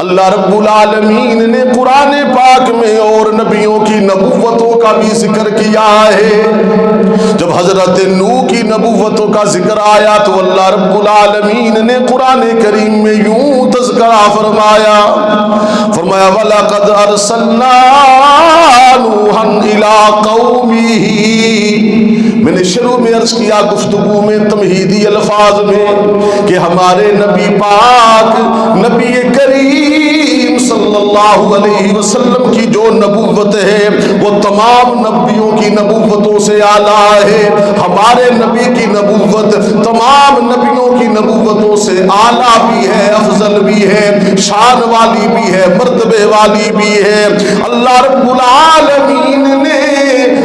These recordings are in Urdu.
اللہ رب العالمین نے قرآن پاک میں اور نبیوں کی نبوتوں کا بھی ذکر کیا ہے۔ جب حضرت نوح کی نبوتوں کا ذکر آیا تو اللہ رب العالمین نے قرآن کریم میں یوں تذکرہ فرمایا، وَلَقَدْ أَرْسَلْنَا نُوحًا إِلَىٰ قَوْمِهِ۔ میں نے شروع میں عرض کیا گفتگو میں تمہیدی الفاظ میں کہ ہمارے نبی پاک نبی کریم صلی اللہ علیہ وسلم کی جو نبوت ہے وہ تمام نبیوں کی نبوتوں سے اعلیٰ ہے۔ ہمارے نبی کی نبوت تمام نبیوں کی نبوتوں سے اعلیٰ بھی ہے، افضل بھی ہے، شان والی بھی ہے، مرتبے والی بھی ہے۔ اللہ رب العالمین نے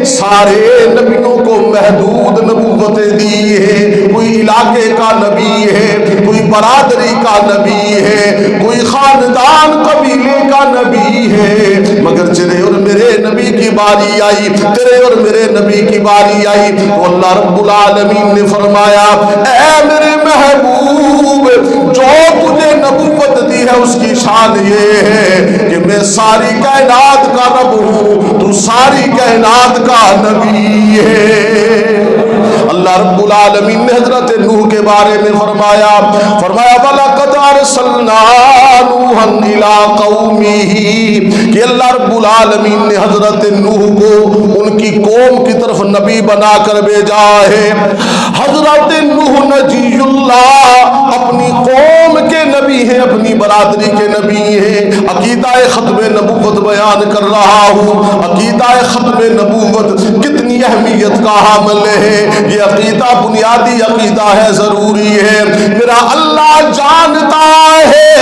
سارے نبیوں کو محدود نبوتیں دی ہے۔ کوئی علاقے کا نبی ہے، کوئی برادری کا نبی ہے، کوئی خاندان قبیلے کا نبی ہے، مگر تیرے اور میرے نبی کی باری آئی، تیرے اور میرے نبی کی باری آئی تو اللہ رب العالمین نے فرمایا، اے میرے محبوب، جو تجھے نبوت دی ہے اس کی شان یہ ہے کہ میں ساری کائنات کا رب ہوں، تو ساری کائنات کا نبی ہے۔ اللہ رب العالمین نے حضرت نوح کے بارے میں فرمایا وَلَقَدْ أَرْسَلْنَا نُوحًا إِلَىٰ قَوْمِهِ کہ اللہ رب العالمین نے حضرت نوح کو ان کی قوم کی طرف نبی بنا کر بھیجا ہے۔ حضرت نوح نجی اللہ اپنی قوم کے نبی ہیں، اپنی برادری کے نبی ہیں۔ عقیدہ ختم نبوت بیان کر رہا ہوں۔ عقیدہ ختم نبوت کتنی اہمیت کا حامل ہے، یہ عقیدہ بنیادی عقیدہ ہے، ضروری ہے۔ میرا اللہ جانتا ہے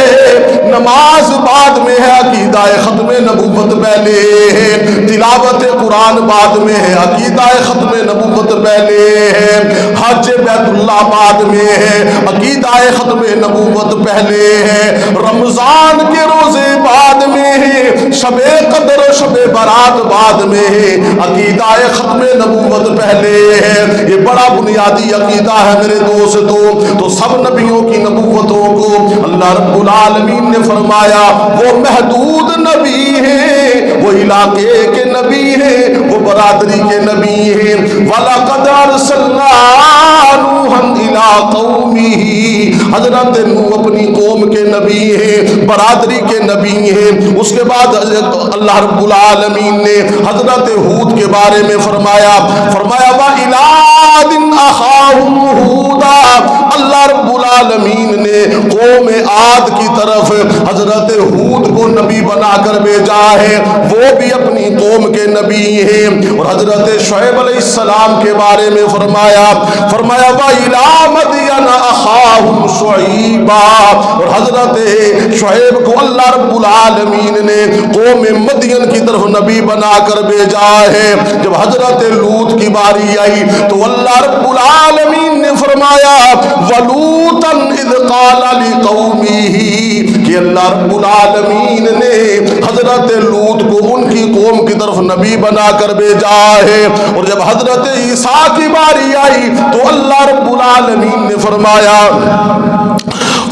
نماز بعد میں ہے، عقیدہ ختم نبوت پہلے ہے، تلاوت قرآن بعد میں ہے، عقیدہ ختم نبوت پہلے ہے، حج بیت اللہ بعد میں ہے، عقیدہ ختم نبوت پہلے ہے، رمضان کے روزے بعد میں ہے، شب قدر و شب برات بعد میں ہے، عقیدہ ختم نبوت پہلے ہے۔ یہ بڑا بنیادی عقیدہ ہے میرے دوستوں۔ تو سب نبیوں کی نبوتوں کو اللہ رب العالمین نے فرمایا وہ محدود نبی ہیں، وہ علاقے کے نبی ہیں، وہ برادری کے نبی ہیں۔ وَلَقَدْ أَرْسَلْنَا نُوحًا إِلَىٰ قَوْمِهِ حضرت نوح اپنی قوم کے نبی ہیں، برادری کے نبی ہیں۔ اس کے بعد اللہ رب العالمین نے حضرت ہود کے بارے میں فرمایا وَإِلَىٰ عَادٍ أَخَاهُمْ هُودًا اللہ رب العالمین نے قوم عاد کی طرف حضرت ہود کو نبی بنا کر بھیجا ہے، وہ بھی اپنی قوم کے نبی ہیں۔ اور حضرت شعیب علیہ السلام کے بارے میں فرمایا وَإِلَىٰ مَدْيَنَ أَخَاهُمْ شُعَيْبًا اور حضرت شعیب کو اللہ رب العالمین نے قوم مدین کی طرف نبی بنا کر بھیجا ہے۔ جب حضرت لوط کی باری آئی تو اللہ رب العالمین نے فرمایا وَلُوطًا إِذْ قَالَ لِقَوْمِهِ کہ اللہ رب العالمین نے حضرت لوط کو ان کی قوم کی طرف نبی بنا کر بھیجا ہے۔ اور جب حضرت عیسیٰ کی باری آئی تو اللہ رب العالمین نے فرمایا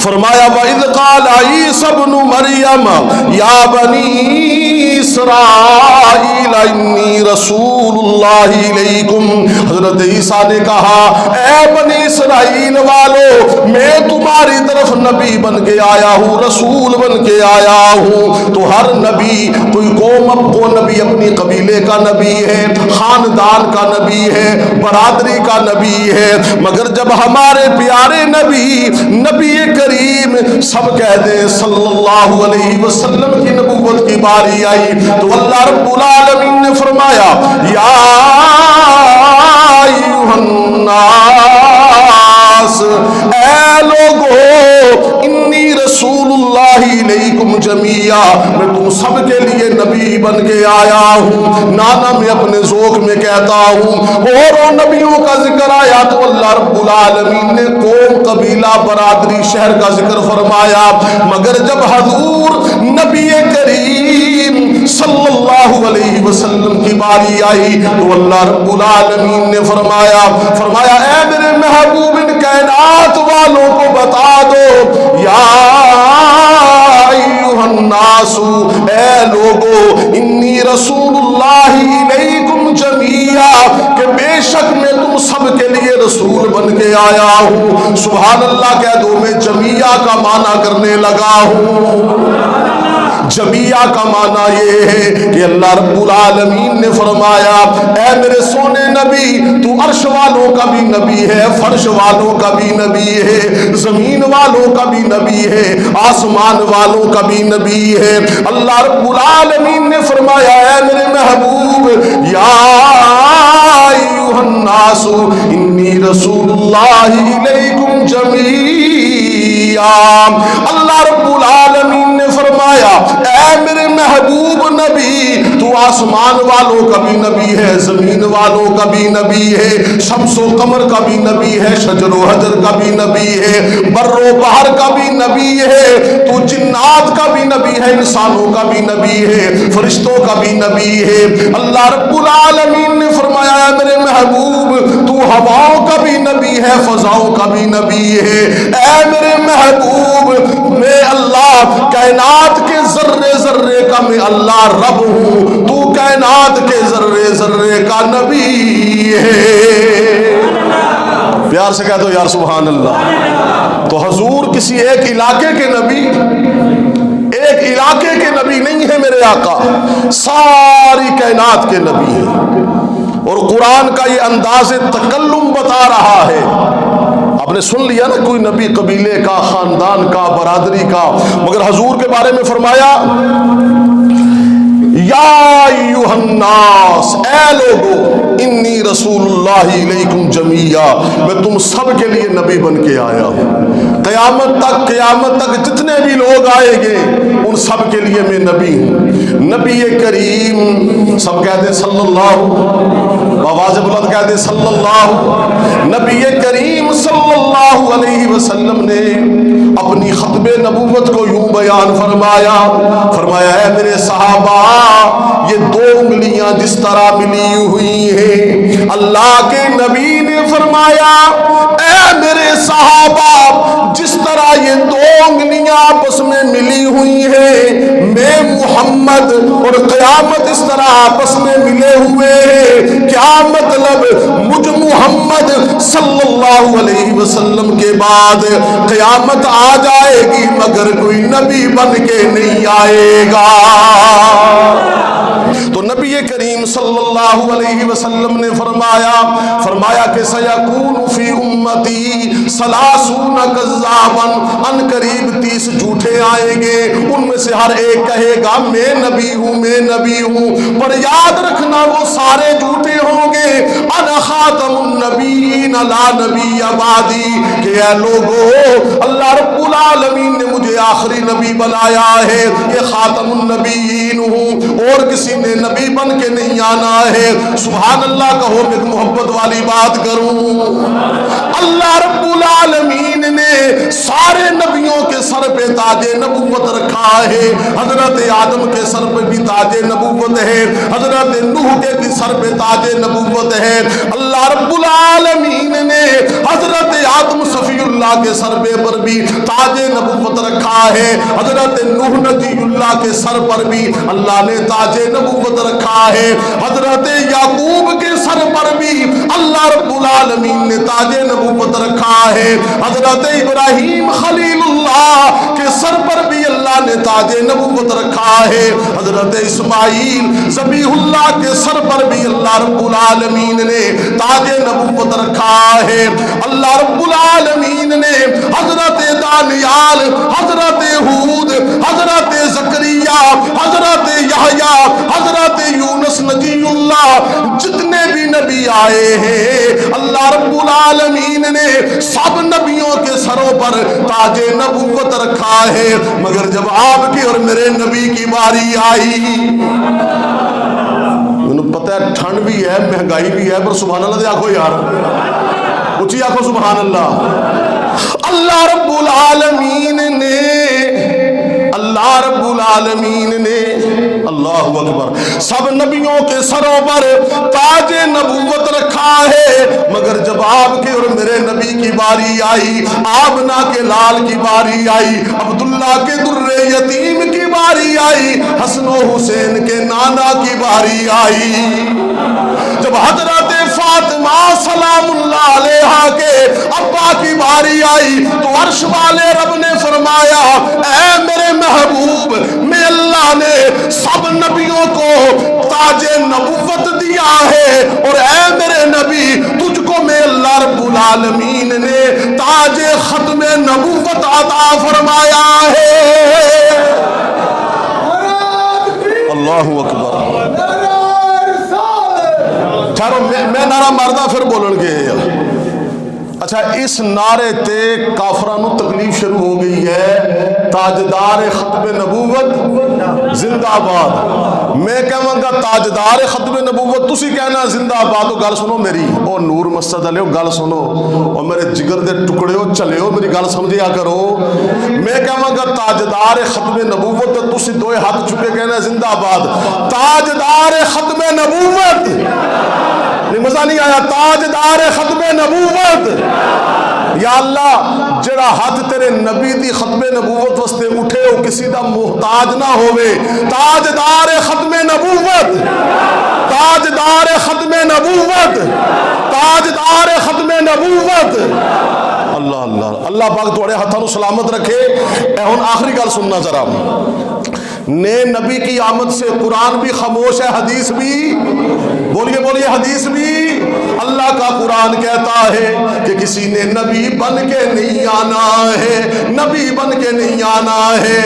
وَإِذْ قَالَ عِيسَى ابْنُ مَرْيَمَ يَا بَنِي إِسْرَائِيلَ إِنِّي رَسُولُ اللَّهِ إِلَيْكُمْ حضرت عیسیٰ نے کہا اے بنی اسرائیل والو میں تمہاری طرف نبی بن کے آیا ہوں، رسول بن کے آیا ہوں۔ تو ہر نبی کوئی قوم کو نبی اپنی قبیلے کا نبی ہے، خاندان کا نبی ہے، برادری کا نبی ہے، مگر جب ہمارے پیارے نبی کریم سب کہہ دیں صلی اللہ علیہ وسلم کی نبوت کی باری آئی تو اللہ رب العالمین نے فرمایا یا ایھا الناس اے لوگو انی رسول اللہ علیکم جمیعا میں تم سب کے لیے نبی بن کے آیا ہوں۔ نانا میں اپنے ذوق میں کہتا ہوں اور نبیوں کا ذکر آیا تو اللہ رب العالمین نے قوم قبیلہ برادری شہر کا ذکر فرمایا، مگر جب حضور نبی کریم صلی اللہ علیہ وسلم کی باری آئی تو اللہ رب العالمین نے فرمایا اے میرے محبوب ان کائنات والوں کو بتا دو یا ایھا الناس، اے لوگو انی رسول اللہ الیکم جمیعا، کہ بے شک میں تم سب کے لیے رسول بن کے آیا ہوں۔ سبحان اللہ کہہ دو، میں جمیعا کا معنی کرنے لگا ہوں۔ جمیعہ کا معنی یہ ہے کہ اللہ رب العالمین نے فرمایا اے میرے سونے نبی، تو عرش والوں کا بھی نبی ہے، فرش والوں کا بھی نبی ہے، زمین والوں کا بھی نبی ہے، آسمان والوں کا بھی نبی ہے۔ اللہ رب العالمین نے فرمایا اے میرے محبوب، یا ایھا الناس انی رسول اللہ الیکم جمیعا۔ اللہ رب العالمین نے فرمایا اے میرے محبوب نبی، تو آسمان والوں کا بھی نبی ہے، زمین والوں کا بھی نبی ہے، شمس و قمر کا بھی نبی ہے، شجر و حجر کا بھی نبی ہے، بر و بحر کا بھی نبی ہے، تو جنات کا بھی نبی ہے، انسانوں کا بھی نبی ہے، فرشتوں کا بھی نبی ہے۔ اللہ رب العالمین نے فرمایا اے میرے محبوب، تو ہواؤں کا بھی نبی ہے، فضاؤں کا بھی نبی ہے۔ اے میرے محبوب، میں اللہ کائنات کے ذرے ذرے کا میں اللہ رب ہوں، تو کائنات کے ذرے ذرے کا نبی ہے۔ پیار سے کہہ دو یار سبحان اللہ۔ تو حضور کسی ایک علاقے کے نبی، ایک علاقے کے نبی نہیں ہے میرے آقا، ساری کائنات کے نبی ہیں۔ اور قرآن کا یہ انداز تکلم بتا رہا ہے۔ آپ نے سن لیا نا کوئی نبی قبیلے کا، خاندان کا، برادری کا، مگر حضور کے بارے میں فرمایا یا ایھا الناس، اے لوگو انی رسول اللہ الیکم جمیعا، میں تم سب کے لیے نبی بن کے آیا ہوں۔ قیامت تک جتنے بھی لوگ آئیں گے ان سب کے لیے میں نبی ہوں۔ نبی کریم، سب کہتے ہیں صلی اللہ، آواز بلند کہتے ہیں صلی اللہ۔ نبی کریم صلی اللہ علیہ وسلم نے اپنی ختم نبوت کو یوں بیان فرمایا اے میرے صحابہ، یہ دو انگلیاں جس طرح ملی ہوئی ہیں، اللہ کے نبی نے فرمایا اے میرے صحابہ، جس طرح یہ دو انگلیاں آپس میں ملی ہوئی ہیں، میں محمد اور قیامت اس طرح آپس میں ملے ہوئے ہیں۔ کیا مطلب؟ مجھ محمد صلی اللہ علیہ وسلم کے بعد قیامت آ جائے گی مگر کوئی نبی بن کے نہیں آئے گا۔ تو نبی کریم صلی اللہ علیہ وسلم نے فرمایا کہ سیکون فی امتی ثلاثون کذابا، ان قریب 30 جھوٹے آئیں گے، ان میں سے ہر ایک کہے گا میں نبی ہوں، میں نبی ہوں، پر یاد رکھنا وہ سارے جھوٹے ہوں گے۔ انا خاتم النبیین لا نبی بعدی، کہ اے لوگو اللہ رب العالمین نے مجھے آخری نبی بنایا ہے، یہ خاتم النبیین ہوں، اور کسی نے نبی بن کے نہیں آنا ہے۔ سبحان اللہ کہو، میں ایک محبت والی بات کروں۔ اللہ رب العالمین نے سارے نبیوں کے سر پہ تاج نبوت رکھا ہے۔ حضرت آدم کے سر پہ بھی تاج نبوت ہے، حضرت نوح کے بھی سر پہ تاج نبوت ہے۔ اللہ رب العالمین نے حضرت آدم صفی اللہ کے سر پر بھی تاج نبوت رکھا ہے، حضرت نوح نبی اللہ کے سر پر بھی اللہ نے تاج نبوت رکھا ہے، حضرت یعقوب کے سر پر بھی اللہ رب العالمین نے تاج نبوت رکھا ہے، حضرت ابراہیم خلیل اللہ کے سر پر بھی اللہ نے تاج نبوت رکھا ہے، حضرت اسماعیل ذبیح اللہ کے سر پر بھی اللہ رب العالمین نے تاج نبوت رکھا ہے۔ اللہ رب العالمین نے حضرت دانیال، حضرت ہود، حضرت زکریا، حضرت یحییٰ، حضرت یونس نبی اللہ، جتنے بھی نبی آئے ہیں اللہ رب العالمین نے سب نبیوں کے سروں پر تاج نبوت رکھا ہے، مگر جب آپ کی اور میرے نبی کی باری آئی، انہوں پتہ ہے ٹھنڈ بھی ہے، مہنگائی بھی ہے، پر سبحان اللہ دے آکھو یار، اچھی آکھو سبحان اللہ۔ اللہ رب العالمین نے اللہ اکبر سب نبیوں کے سروں پر تاج نبوت رکھا ہے، مگر جب آپ کے اور میرے نبی کی باری آئی، آمنہ کے لال کی باری آئی، عبداللہ کے در یتیم کی باری باری آئی، حسن و حسین کے نانا کی باری آئی۔ جب حضرت فاطمہ سلام اللہ علیہا کے ابا کی باری آئی تو عرش والے رب نے فرمایا اے میرے محبوب، میں اللہ نے سب نبیوں کو تاج نبوت دیا ہے، اور اے میرے نبی تجھ کو میں اللہ رب العالمین نے تاج ختم نبوت عطا فرمایا ہے۔ اللہ اکبر۔ میں نعرہ مردہ پھر بولن گے۔ اچھا اس نعرے تے کافرانو تکلیف شروع ہو گئی ہے، تاجدار ختم نبوت زندہ آباد۔ میں کہوں گا تاجدار ختم نبوت، تسی کہنا زندہ آباد ہو، گل سنو میری، او نور مسجد والے گل سنو، اور میرے جگر دے ٹکڑے ہو چلے ہو، میری گل سمجھیا کرو۔ میں کہوں گا تاجدار ختم نبوت، تسی دوئے ہاتھ چکے کہنا زندہ آباد۔ تاجدار ختم نبوت، مزہ نہیں آیا؟ تاجدار ختم نبوت، یا اللہ جڑا ہاتھ تیرے نبی دی ختم نبوت واسطے اٹھے ہو کسی دا محتاج نہ ہوئے۔ تاجدار ختم نبوت، تاجدار ختم نبوت، تاجدار ختم نبوت۔ اللہ اللہ اللہ پاک تھوڑے ہاتھوں سلامت رکھے۔ اے ہن آخری گل سننا ذرا، نئے نبی کی آمد سے قرآن بھی خاموش ہے، حدیث بھی، بولیے بولیے، حدیث بھی۔ اللہ کا قرآن کہتا ہے کہ کسی نے نبی بن کے نہیں آنا ہے، نبی بن کے نہیں آنا ہے۔